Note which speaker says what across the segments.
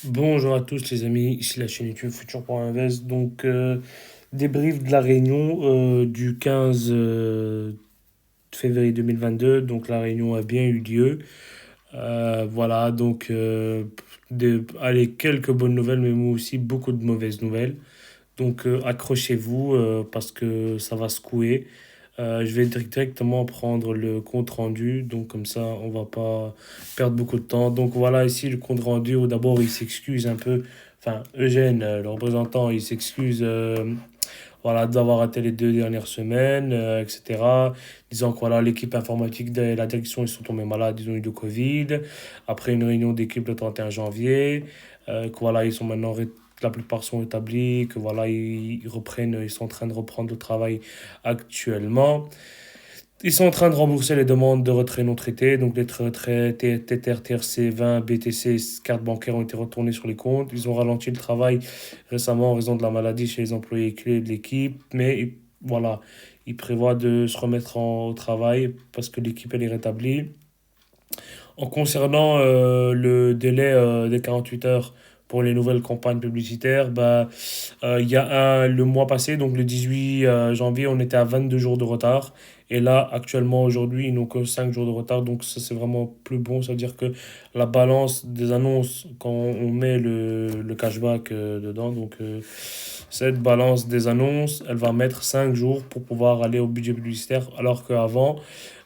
Speaker 1: Bonjour à tous les amis, ici la chaîne YouTube Futur.invest. Débrief de la réunion du 15 février 2022. Donc, la réunion a bien eu lieu. Voilà, allez, quelques bonnes nouvelles, mais moi aussi beaucoup de mauvaises nouvelles. Accrochez-vous parce que ça va secouer. Je vais directement prendre le compte rendu, donc comme ça on va pas perdre beaucoup de temps. Donc voilà ici le compte rendu. D'abord il s'excuse un peu, enfin Eugène, le représentant, il s'excuse voilà, d'avoir raté les 2 dernières semaines, etc. Disant que voilà, l'équipe informatique et la direction ils sont tombés malades, ils ont eu le Covid. Après une réunion d'équipe le 31 janvier, que voilà, ils sont maintenant la plupart sont établis, que voilà, ils reprennent, ils sont en train de reprendre le travail actuellement. Ils sont en train de rembourser les demandes de retrait non traitées. Donc, les retraits Tether, TRC 20, BTC, carte bancaire ont été retournés sur les comptes. Ils ont ralenti le travail récemment en raison de la maladie chez les employés clés de l'équipe. Voilà, ils prévoient de se remettre au travail parce que l'équipe elle est rétablie. En concernant le délai des 48 heures pour les nouvelles campagnes publicitaires, il y a le mois passé, donc le 18 janvier, on était à 22 jours de retard. Et là, actuellement, aujourd'hui, ils n'ont que 5 jours de retard. Donc ça, c'est vraiment plus bon. C'est-à-dire que la balance des annonces, quand on met le cashback dedans, cette balance des annonces, elle va mettre 5 jours pour pouvoir aller au budget publicitaire. Alors qu'avant,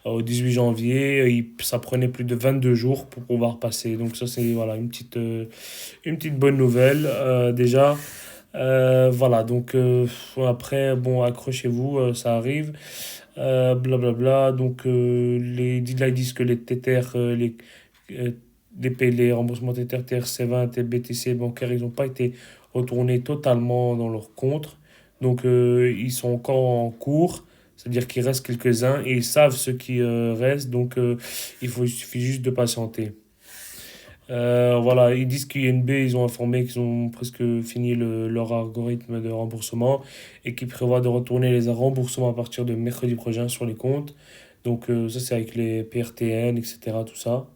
Speaker 1: au 18 janvier, ça prenait plus de 22 jours pour pouvoir passer. Donc ça, c'est voilà, une petite bonne nouvelle déjà. Voilà, après, bon, accrochez-vous, ça arrive. Blablabla. Là, ils disent que les Tether, euh, les remboursements Tether, TRC20 et BTC bancaires, ils n'ont pas été retournés totalement dans leur compte. Ils sont encore en cours. C'est-à-dire qu'il reste quelques-uns et ils savent ce qui reste. Il suffit juste de patienter. Voilà, ils disent qu'INB, ils ont informé qu'ils ont presque fini leur algorithme de remboursement et qu'ils prévoient de retourner les remboursements à partir de mercredi prochain sur les comptes. Ça, c'est avec les PRTN, etc. Tout ça.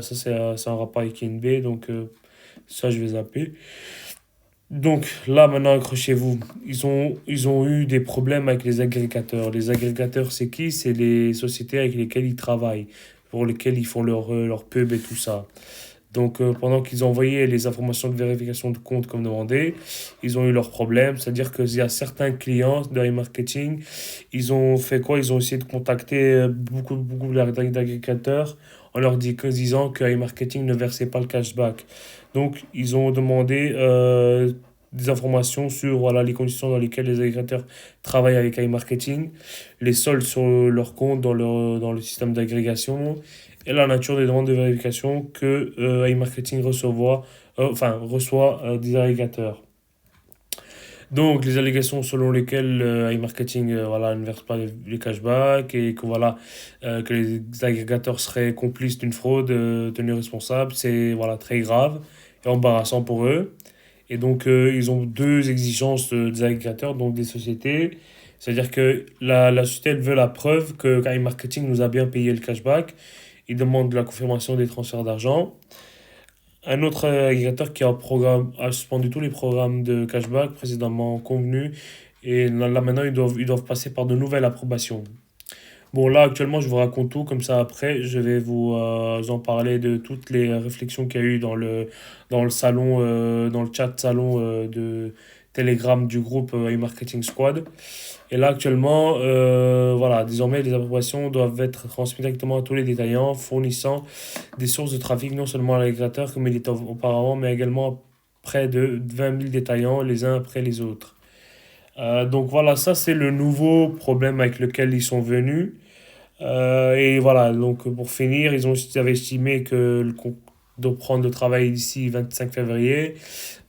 Speaker 1: C'est un rapport avec INB, ça, je vais zapper. Donc là, maintenant, accrochez-vous. Ils ont eu des problèmes avec les agrégateurs. Les agrégateurs, c'est qui? C'est les sociétés avec lesquelles ils travaillent, pour lesquelles ils font leur pub et tout ça. Pendant qu'ils envoyaient les informations de vérification de compte comme demandé, ils ont eu leurs problèmes. C'est-à-dire qu'il y a certains clients de e-marketing, ils ont fait quoi? Ils ont essayé de contacter beaucoup d'agrégateurs en leur disant que e-marketing ne versait pas le cashback. Donc, ils ont demandé des informations sur voilà, les conditions dans lesquelles les agrégateurs travaillent avec iMarketing, les soldes sur leur compte dans le système d'agrégation et la nature des demandes de vérification que iMarketing reçoit des agrégateurs. Donc, les allégations selon lesquelles iMarketing voilà, ne verse pas les cashbacks et que, voilà, que les agrégateurs seraient complices d'une fraude tenus responsables, c'est voilà, très grave et embarrassant pour eux. Ils ont deux exigences des agrégateurs, donc des sociétés. C'est-à-dire que la société, elle veut la preuve que iMarketing nous a bien payé le cashback. Ils demandent la confirmation des transferts d'argent. Un autre agrégateur a suspendu tous les programmes de cashback précédemment convenus. Et là maintenant, ils doivent passer par de nouvelles approbations. Bon, là, actuellement, je vous raconte tout. Comme ça, après, je vais vous en parler de toutes les réflexions qu'il y a eu dans le salon, dans le chat salon de Telegram du groupe e-marketing squad. Et là, actuellement, voilà, désormais, les approbations doivent être transmises directement à tous les détaillants, fournissant des sources de trafic non seulement à l'agrégateur comme il était auparavant, mais également à près de 20 000 détaillants, les uns après les autres. Voilà, ça c'est le nouveau problème avec lequel ils sont venus. Et voilà, pour finir, ils avaient estimé que de prendre le travail d'ici 25 février.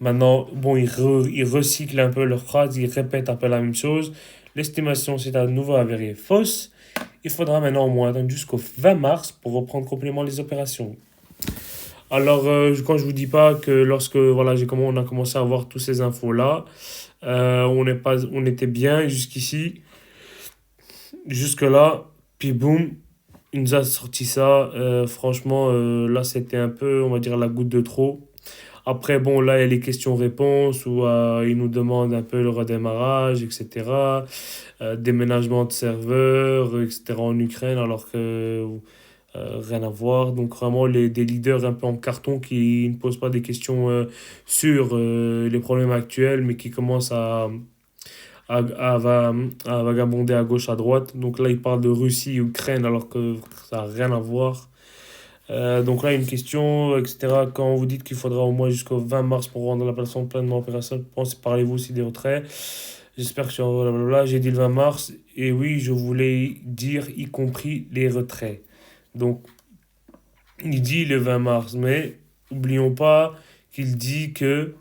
Speaker 1: Maintenant, bon, ils recyclent un peu leurs phrases, ils répètent un peu la même chose. L'estimation s'est à nouveau avérée fausse. Il faudra maintenant au moins attendre jusqu'au 20 mars pour reprendre complètement les opérations. Alors, quand je vous dis pas que lorsque voilà, on a commencé à avoir toutes ces infos-là, on était bien jusqu'ici, jusque-là, puis boum, il nous a sorti ça. Franchement, là, c'était un peu, on va dire, la goutte de trop. Après, bon, là, il y a les questions-réponses où ils nous demandent un peu le redémarrage, etc. Déménagement de serveurs, etc. en Ukraine, alors que rien à voir. Donc, vraiment, des leaders un peu en carton qui ne posent pas des questions sur les problèmes actuels, mais qui commencent à vagabonder à gauche, à droite. Donc là, ils parlent de Russie, Ukraine, alors que ça n'a rien à voir. Donc là, une question, etc. Quand vous dites qu'il faudra au moins jusqu'au 20 mars pour rendre la plateforme pleinement opérationnelle, parlez-vous aussi des retraits? J'espère que sur blablabla, j'ai dit le 20 mars. Et oui, je voulais dire y compris les retraits. Donc, il dit le 20 mars, mais oublions pas qu'il dit que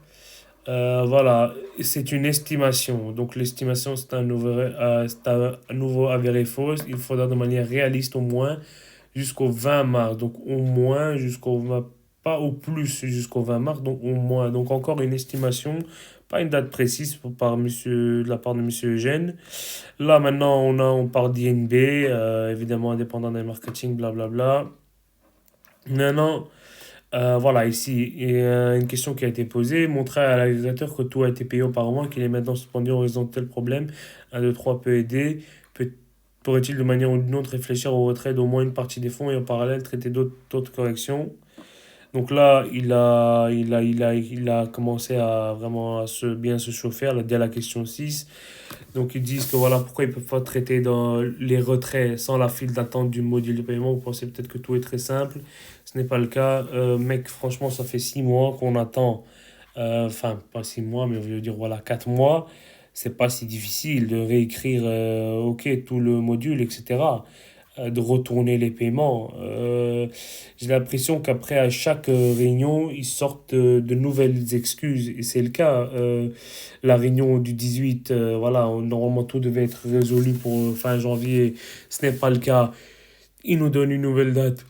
Speaker 1: voilà, c'est une estimation. Donc l'estimation, c'est un nouveau avéré fausse. Il faudra de manière réaliste au moins jusqu'au 20 mars. Donc au moins pas au plus jusqu'au 20 mars, donc au moins. Donc encore une estimation, pas une date précise de la part de monsieur Eugène. Là maintenant, on parle d'INB, évidemment indépendant des marketing, blablabla. Maintenant, voilà, ici, il y a une question qui a été posée. Montrer à l'agrégateur que tout a été payé auparavant et qu'il est maintenant suspendu en raison de tel problème. Un 2 3 peut aider. Peut, pourrait-il de manière ou d'une autre réfléchir au retrait d'au moins une partie des fonds et en parallèle traiter d'autres corrections? Donc là, il a commencé à vraiment bien se chauffer dès la question 6. Donc ils disent que voilà pourquoi ils ne peuvent pas traiter dans les retraits sans la file d'attente du module de paiement. Vous pensez peut-être que tout est très simple. Ce n'est pas le cas. Mec, franchement, ça fait 6 mois qu'on attend. Enfin, pas 6 mois, mais je veux dire, voilà, 4 mois. C'est pas si difficile de réécrire ok, tout le module, etc. De retourner les paiements. J'ai l'impression qu'après, à chaque réunion, ils sortent de nouvelles excuses. Et c'est le cas. La réunion du 18, voilà, normalement tout devait être résolu pour fin janvier. Ce n'est pas le cas. Ils nous donnent une nouvelle date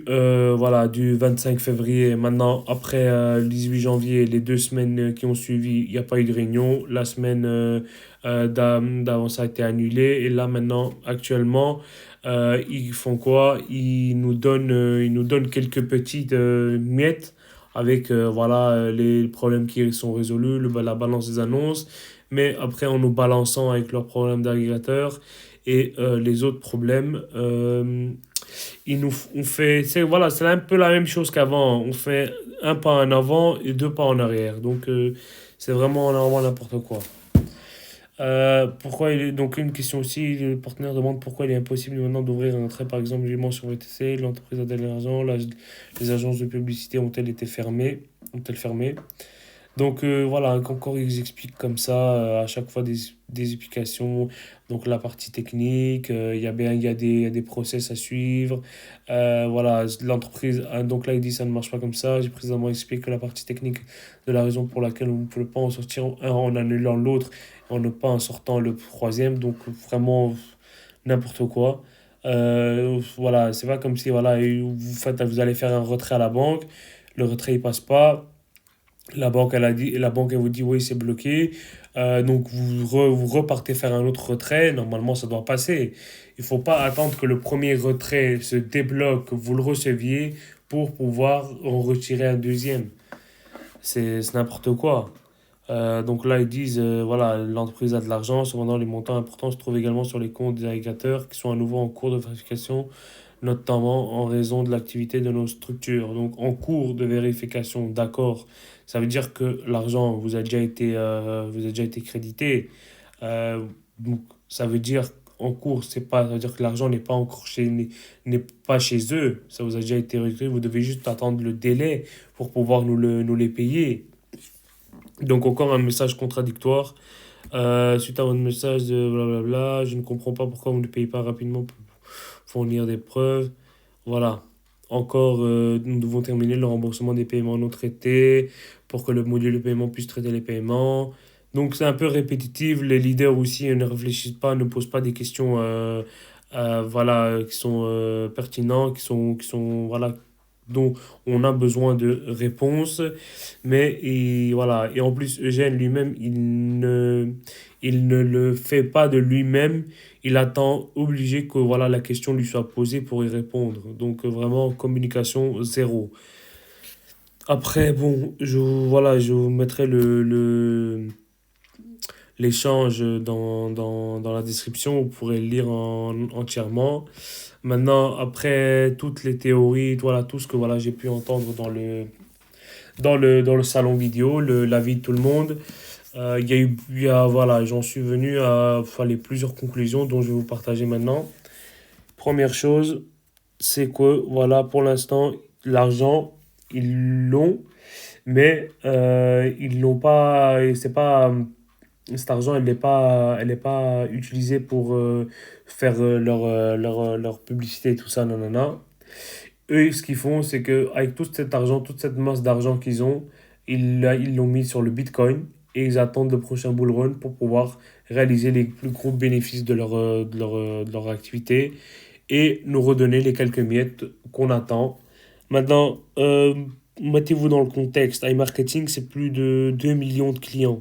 Speaker 1: voilà, du 25 février. Maintenant, après le 18 janvier, les 2 semaines qui ont suivi, il n'y a pas eu de réunion. La semaine d'avant, ça a été annulé. Et là, maintenant, actuellement, ils font quoi? Ils nous donnent quelques petites miettes avec voilà, les problèmes qui sont résolus, la balance des annonces. Mais après, en nous balançant avec leurs problèmes d'agrégateur et les autres problèmes. On fait, voilà, c'est un peu la même chose qu'avant. On fait un pas en avant et deux pas en arrière. Donc, c'est vraiment n'importe quoi. Donc, une question aussi, le partenaire demande pourquoi il est impossible maintenant d'ouvrir un trait, par exemple, uniquement sur VTC. L'entreprise a de l'argent, les agences de publicité ont-elles fermé? Donc voilà, encore ils expliquent comme ça, à chaque fois des explications. Donc la partie technique, il y a des process à suivre. Voilà, l'entreprise, donc là il dit ça ne marche pas comme ça. J'ai précisément expliqué la partie technique de la raison pour laquelle on ne peut pas en sortir un en annulant l'autre, et en ne pas en sortant le troisième. Donc vraiment n'importe quoi. Voilà, c'est pas comme si voilà, vous allez faire un retrait à la banque, le retrait il passe pas. La banque, elle vous dit oui, c'est bloqué. Donc, vous repartez faire un autre retrait. Normalement, ça doit passer. Il ne faut pas attendre que le premier retrait se débloque, que vous le receviez pour pouvoir en retirer un deuxième. C'est n'importe quoi. Donc là, ils disent, voilà, l'entreprise a de l'argent. Cependant, les montants importants se trouvent également sur les comptes des agrégateurs qui sont à nouveau en cours de vérification, notamment en raison de l'activité de nos structures. Donc, en cours de vérification, d'accord, ça veut dire que l'argent vous a déjà été crédité. Donc, ça veut dire en cours, ça veut dire que l'argent n'est pas chez eux. Ça vous a déjà été retiré. Vous devez juste attendre le délai pour pouvoir nous les payer. Donc, encore un message contradictoire. Suite à votre message de blablabla, je ne comprends pas pourquoi vous ne payez pas rapidement pour fournir des preuves. Voilà. Encore, nous devons terminer le remboursement des paiements non traités pour que le module de paiement puisse traiter les paiements. Donc, c'est un peu répétitif. Les leaders aussi ne réfléchissent pas, ne posent pas des questions voilà, qui sont pertinentes, voilà, dont on a besoin de réponses. Voilà. Et en plus, Eugène lui-même, il ne le fait pas de lui-même. Il attend obligé que voilà, la question lui soit posée pour y répondre. Donc vraiment, communication zéro. Après, bon, voilà, je vous mettrai l'échange dans la description. Vous pourrez le lire entièrement. Maintenant, après toutes les théories, voilà, tout ce que voilà, j'ai pu entendre dans le salon vidéo, l'avis de tout le monde, voilà, j'en suis venu à enfin, plusieurs conclusions dont je vais vous partager maintenant. Première chose, c'est que voilà, pour l'instant, l'argent, ils l'ont, mais ils l'ont pas, et c'est pas, cet argent, elle n'est pas utilisée pour faire leur publicité et tout ça, non, non, non. Eux, ce qu'ils font, c'est que avec tout cet argent, toute cette masse d'argent qu'ils ont, ils l'ont mis sur le Bitcoin et ils attendent le prochain bull run pour pouvoir réaliser les plus gros bénéfices de leur activité et nous redonner les quelques miettes qu'on attend. Maintenant, mettez-vous dans le contexte. iMarketing, c'est plus de 2 millions de clients.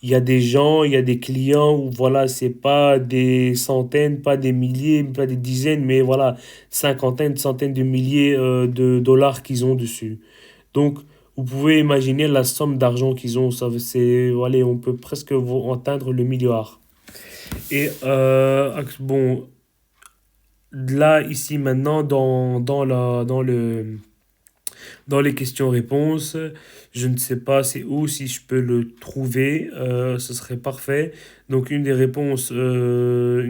Speaker 1: Il y a des gens, il y a des clients où voilà, c'est pas des centaines, pas des milliers, pas des dizaines, mais voilà, cinquantaines, centaines de milliers de dollars qu'ils ont dessus. Donc, vous pouvez imaginer la somme d'argent qu'ils ont. Ça, c'est, voilà, on peut presque atteindre le milliard. Et bon, là, ici, maintenant, dans les questions-réponses, je ne sais pas c'est où, si je peux le trouver, ce serait parfait. Donc une des réponses de,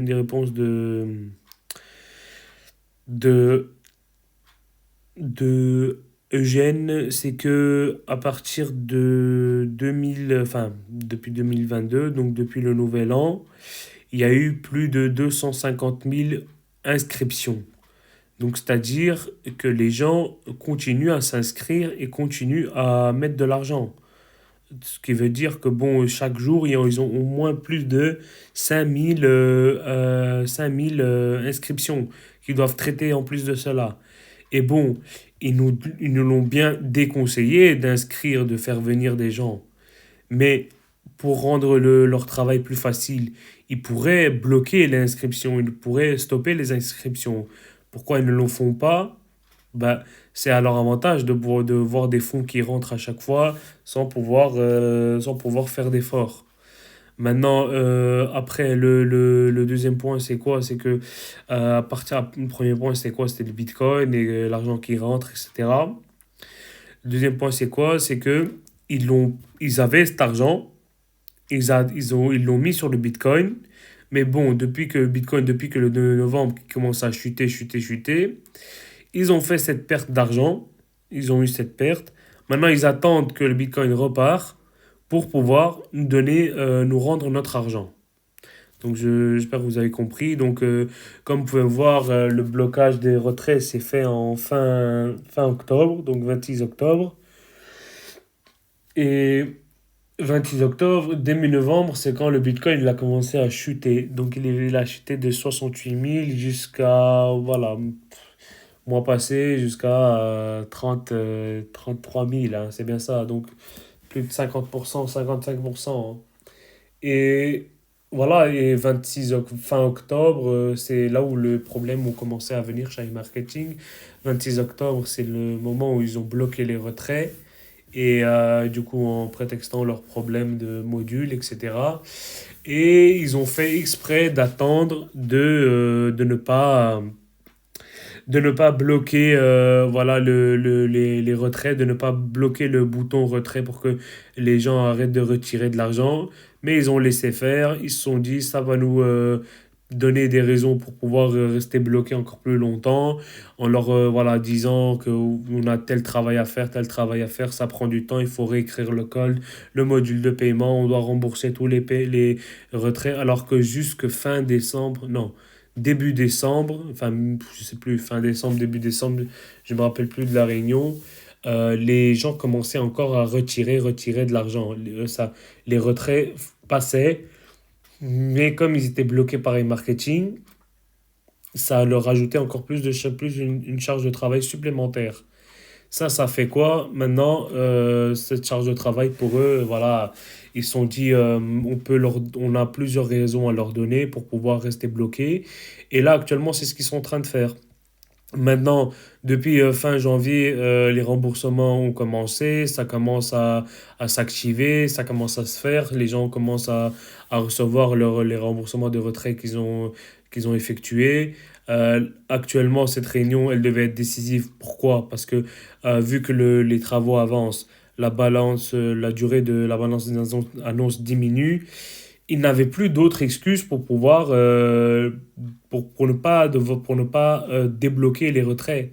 Speaker 1: de Eugène, c'est que à partir de 2000, enfin depuis 2022, donc depuis le nouvel an, il y a eu plus de 250 000 inscriptions. Donc, c'est-à-dire que les gens continuent à s'inscrire et continuent à mettre de l'argent. Ce qui veut dire que, bon, chaque jour, ils ont au moins plus de 5000 inscriptions qu'ils doivent traiter en plus de cela. Et bon, ils nous l'ont bien déconseillé d'inscrire, de faire venir des gens. Mais pour rendre leur travail plus facile, ils pourraient bloquer l'inscription, ils pourraient stopper les inscriptions. Pourquoi ils ne le font pas? Bah, c'est à leur avantage de voir des fonds qui rentrent à chaque fois sans pouvoir faire d'efforts. Maintenant, après, le deuxième point, c'est quoi? C'est que, le premier point, c'est quoi? C'était le Bitcoin et l'argent qui rentre, etc. Le deuxième point, c'est quoi? C'est que ils avaient cet argent, ils l'ont mis sur le Bitcoin. Mais bon, depuis que le 2 novembre qui commence à chuter, chuter, chuter, ils ont fait cette perte d'argent. Ils ont eu cette perte. Maintenant, ils attendent que le Bitcoin repart pour pouvoir nous rendre notre argent. Donc, j'espère que vous avez compris. Donc, comme vous pouvez voir, le blocage des retraits s'est fait en fin octobre, donc 26 octobre. Et 26 octobre, dès mi-novembre, c'est quand le Bitcoin il a commencé à chuter. Donc il a chuté de 68 000 jusqu'à, voilà, mois passé, jusqu'à 33 000, hein, c'est bien ça. Donc plus de 50%, 55%, hein. Et voilà, et fin octobre, c'est là où le problème a commencé à venir chez iMarketing. 26 octobre, c'est le moment où ils ont bloqué les retraits. Et du coup, en prétextant leurs problèmes de modules, etc. Et ils ont fait exprès d'attendre de ne pas bloquer voilà, les retraits, de ne pas bloquer le bouton retrait pour que les gens arrêtent de retirer de l'argent. Mais ils ont laissé faire, ils se sont dit, ça va nous donner des raisons pour pouvoir rester bloqués encore plus longtemps, en leur voilà, disant qu'on a tel travail à faire, ça prend du temps, il faut réécrire le code, le module de paiement, on doit rembourser tous les retraits, alors que jusque fin décembre, non, début décembre, enfin, je sais plus, fin décembre, début décembre, je me rappelle plus de la réunion, les gens commençaient encore à retirer de l'argent. Les retraits passaient, mais comme ils étaient bloqués par les marketing, ça leur rajoutait encore plus une charge de travail supplémentaire. Ça fait quoi maintenant, cette charge de travail pour eux? Voilà, ils se sont dit, on a plusieurs raisons à leur donner pour pouvoir rester bloqués. Et là, actuellement, c'est ce qu'ils sont en train de faire. Maintenant, depuis fin janvier, les remboursements ont commencé, ça commence à s'activer, ça commence à se faire, les gens commencent à recevoir les remboursements de retrait qu'ils ont effectués. Actuellement, cette réunion, elle devait être décisive. Pourquoi? Parce que vu que les travaux avancent, la durée de la balance des annonces diminue, il n'avait plus d'autres excuses pour pouvoir pour ne pas débloquer les retraits.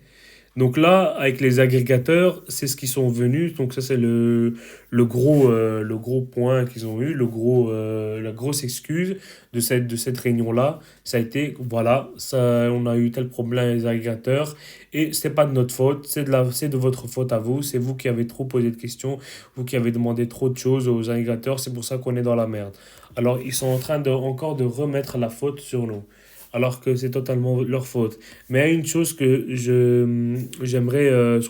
Speaker 1: Donc là, avec les agrégateurs, c'est ce qu'ils sont venus. Donc ça, c'est le gros point qu'ils ont eu, la grosse excuse de cette réunion-là. Ça a été, voilà, ça, on a eu tel problème avec les agrégateurs et c'est pas de notre faute, c'est de votre faute à vous. C'est vous qui avez trop posé de questions, vous qui avez demandé trop de choses aux agrégateurs. C'est pour ça qu'on est dans la merde. Alors ils sont en train encore de remettre la faute sur nous alors que c'est totalement leur faute. Mais il y a une chose sur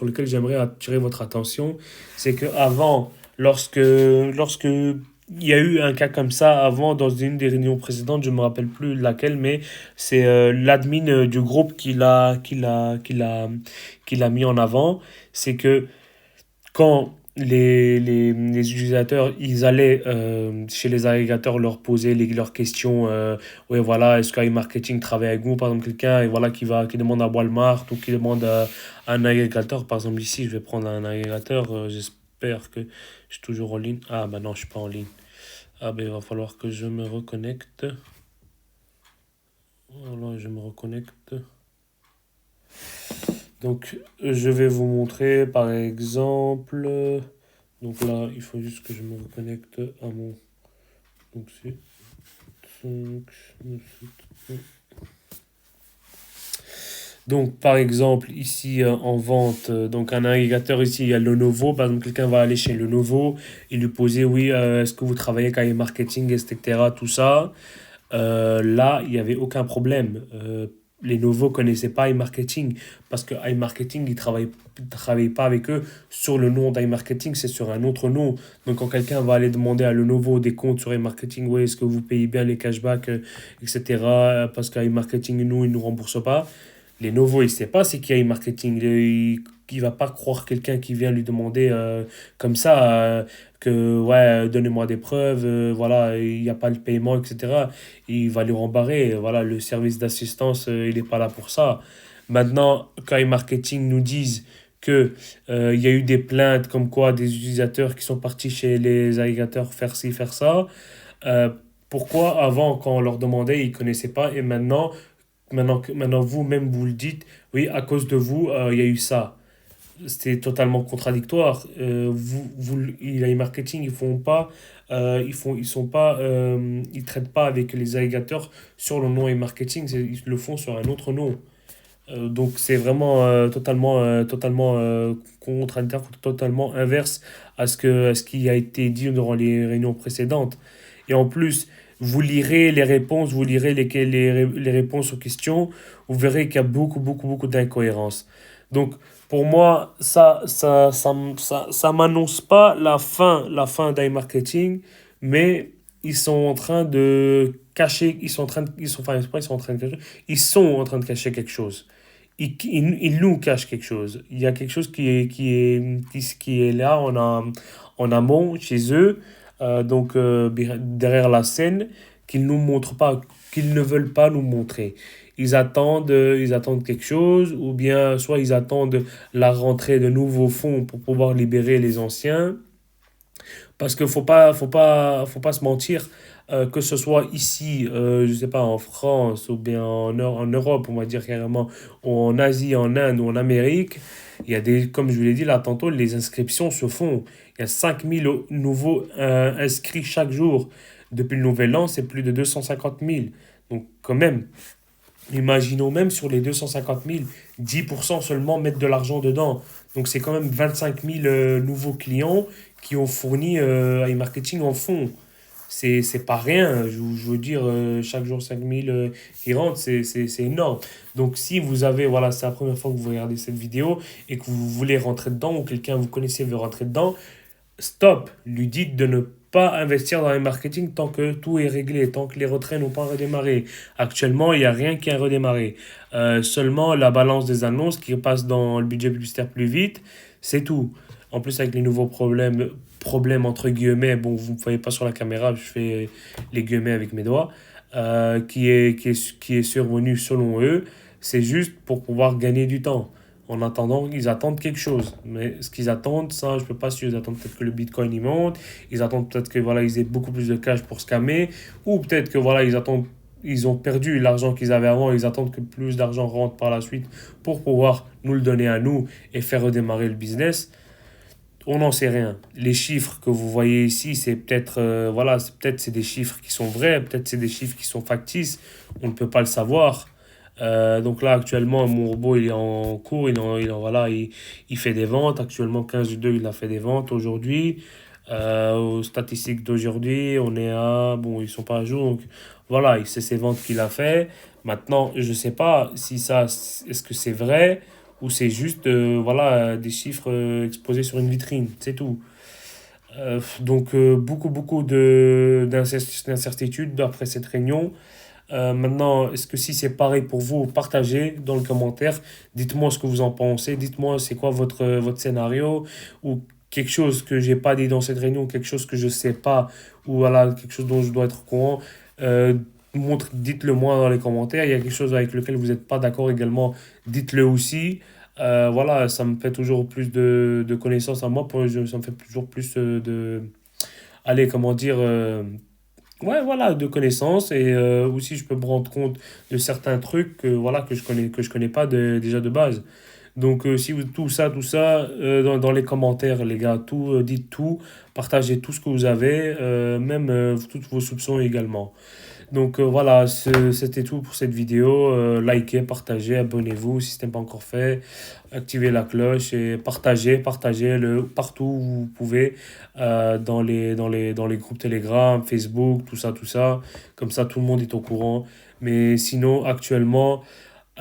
Speaker 1: laquelle j'aimerais attirer votre attention, c'est que avant, lorsque il y a eu un cas comme ça avant dans une des réunions précédentes, je me rappelle plus laquelle, mais c'est l'admin du groupe qui l'a mis en avant, c'est que quand les utilisateurs, ils allaient chez les agrégateurs leur poser leurs questions. Ouais, voilà, est-ce qu'iMarketing travaille avec vous? Par exemple, quelqu'un et voilà, qui demande à Walmart ou qui demande à un agrégateur. Par exemple, ici, je vais prendre un agrégateur. J'espère que je suis toujours en ligne. Ah, bah non, je suis pas en ligne. Ah, ben, il va falloir que je me reconnecte. Voilà, je me reconnecte. Donc, je vais vous montrer, par exemple. Donc là, il faut juste que je me reconnecte à mon. Donc c'est. Donc, par exemple, ici en vente, donc un navigateur ici, il y a Lenovo. Par exemple, quelqu'un va aller chez Lenovo et lui poser, oui, est-ce que vous travaillez avec iMarketing, etc., tout ça. Là, il n'y avait aucun problème. Lenovo ne connaissait pas iMarketing parce que iMarketing, il ne travaille pas avec eux sur le nom d'iMarketing, c'est sur un autre nom. Donc, quand quelqu'un va aller demander à Lenovo des comptes sur iMarketing, oui, est-ce que vous payez bien les cashbacks, etc., parce qu'iMarketing, nous, il ne nous rembourse pas. Lenovo, il ne sait pas c'est qui iMarketing. Il va pas croire quelqu'un qui vient lui demander comme ça que ouais donnez-moi des preuves voilà il n'y a pas le paiement etc. Il va lui rembarrer voilà le service d'assistance il n'est pas là pour ça. Maintenant quand iMarketing nous disent que il y a eu des plaintes comme quoi des utilisateurs qui sont partis chez les agrégateurs faire ci faire ça euh, pourquoi avant quand on leur demandait ils connaissaient pas et maintenant vous-même vous le dites oui à cause de vous il y a eu ça. C'est totalement contradictoire. Les marketing, ils font pas, ils sont pas, ils traitent pas avec les alligators sur le nom e-marketing, ils le font sur un autre nom. Donc c'est vraiment totalement contradictoire, totalement inverse à ce qui a été dit durant les réunions précédentes. Et en plus, vous lirez les réponses, vous lirez les réponses aux questions, vous verrez qu'il y a beaucoup d'incohérences. Donc pour moi, ça m'annonce pas la fin d'iMarketing, mais ils sont en train de cacher, enfin, c'est pas ils sont en train de cacher, ils sont en train de cacher quelque chose. Ils nous cachent quelque chose. Il y a quelque chose qui est là en amont chez eux, donc derrière la scène, qu'ils nous montrent pas, qu'ils ne veulent pas nous montrer. Ils attendent quelque chose, ou bien soit ils attendent la rentrée de nouveaux fonds pour pouvoir libérer les anciens. Parce qu'il faut pas se mentir, que ce soit ici, je sais pas, en France ou bien en Europe, on va dire carrément, ou en Asie, en Inde ou en Amérique, il y a comme je vous l'ai dit là tantôt, les inscriptions se font. Il y a 5000 nouveaux inscrits chaque jour. Depuis le nouvel an, c'est plus de 250 000. Donc quand même, imaginons même sur les 250 000, 10% seulement mettent de l'argent dedans. Donc c'est quand même 25 000 nouveaux clients qui ont fourni iMarketing en fonds. C'est pas rien, je veux dire, chaque jour 5 000 qui rentrent, c'est énorme. Donc si vous avez, voilà, c'est la première fois que vous regardez cette vidéo et que vous voulez rentrer dedans ou quelqu'un vous connaissez veut rentrer dedans, stop, lui dites de ne pas investir dans les marketing tant que tout est réglé, tant que les retraits n'ont pas redémarré. Actuellement, il n'y a rien qui a redémarré. Seulement la balance des annonces qui passe dans le budget publicitaire plus vite, c'est tout. En plus, avec les nouveaux problèmes entre guillemets, bon, vous ne voyez pas sur la caméra, je fais les guillemets avec mes doigts, qui est survenu selon eux, c'est juste pour pouvoir gagner du temps. En attendant, ils attendent quelque chose. Mais ce qu'ils attendent, ça, je peux pas suivre. Ils attendent peut-être que le Bitcoin il monte. Ils attendent peut-être que voilà, ils aient beaucoup plus de cash pour scammer. Ou peut-être que voilà, ils ont perdu l'argent qu'ils avaient avant. Ils attendent que plus d'argent rentre par la suite pour pouvoir nous le donner à nous et faire redémarrer le business. On n'en sait rien. Les chiffres que vous voyez ici, c'est peut-être voilà, c'est des chiffres qui sont vrais, peut-être c'est des chiffres qui sont factices. On ne peut pas le savoir. Donc là, actuellement, mon robot, il est en cours, voilà, il fait des ventes. Actuellement, 15 du 2, il a fait des ventes aujourd'hui. Aux statistiques d'aujourd'hui, on est à... Bon, ils sont pas à jour, donc voilà, c'est ses ventes qu'il a fait. Maintenant, je sais pas si ça, est-ce que c'est vrai ou c'est juste, voilà, des chiffres exposés sur une vitrine, c'est tout. Donc, beaucoup d'incertitudes après cette réunion. Maintenant, est-ce que si c'est pareil pour vous, partagez dans le commentaire. Dites-moi ce que vous en pensez. Dites-moi c'est quoi votre scénario ou quelque chose que j'ai pas dit dans cette réunion, quelque chose que je sais pas ou voilà, quelque chose dont je dois être au courant. Euh, Dites-le moi dans les commentaires. Il y a quelque chose avec lequel vous n'êtes pas d'accord également, dites-le aussi. Voilà, ça me fait toujours plus de connaissances à moi. Ça me fait toujours plus allez, comment dire, ouais, voilà, de connaissances et aussi je peux me rendre compte de certains trucs voilà, que je connais pas déjà de base. Donc si vous, tout ça dans les commentaires, les gars, dites tout, partagez tout ce que vous avez, même tous vos soupçons également. Donc voilà, c'était tout pour cette vidéo. Likez, partagez, abonnez-vous si ce n'est pas encore fait. Activez la cloche et partagez-le partout où vous pouvez, dans les groupes Telegram, Facebook, tout ça. Comme ça, tout le monde est au courant. Mais sinon, actuellement,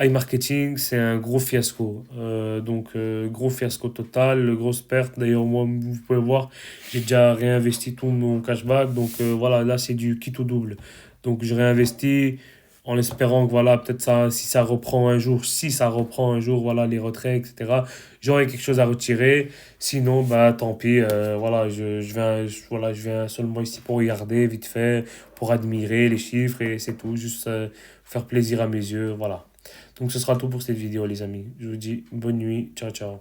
Speaker 1: iMarketing, c'est un gros fiasco. Gros fiasco total, grosse perte. D'ailleurs, moi, vous pouvez voir, j'ai déjà réinvesti tout mon cashback. Donc voilà, là, c'est du quitte au double. Donc je réinvestis en espérant que voilà, peut-être ça, si ça reprend un jour, voilà, les retraits, etc., j'aurai quelque chose à retirer. Sinon, bah tant pis, voilà, voilà, je viens seulement ici pour regarder vite fait, pour admirer les chiffres et c'est tout, juste faire plaisir à mes yeux, voilà. Donc ce sera tout pour cette vidéo, les amis. Je vous dis bonne nuit, ciao, ciao.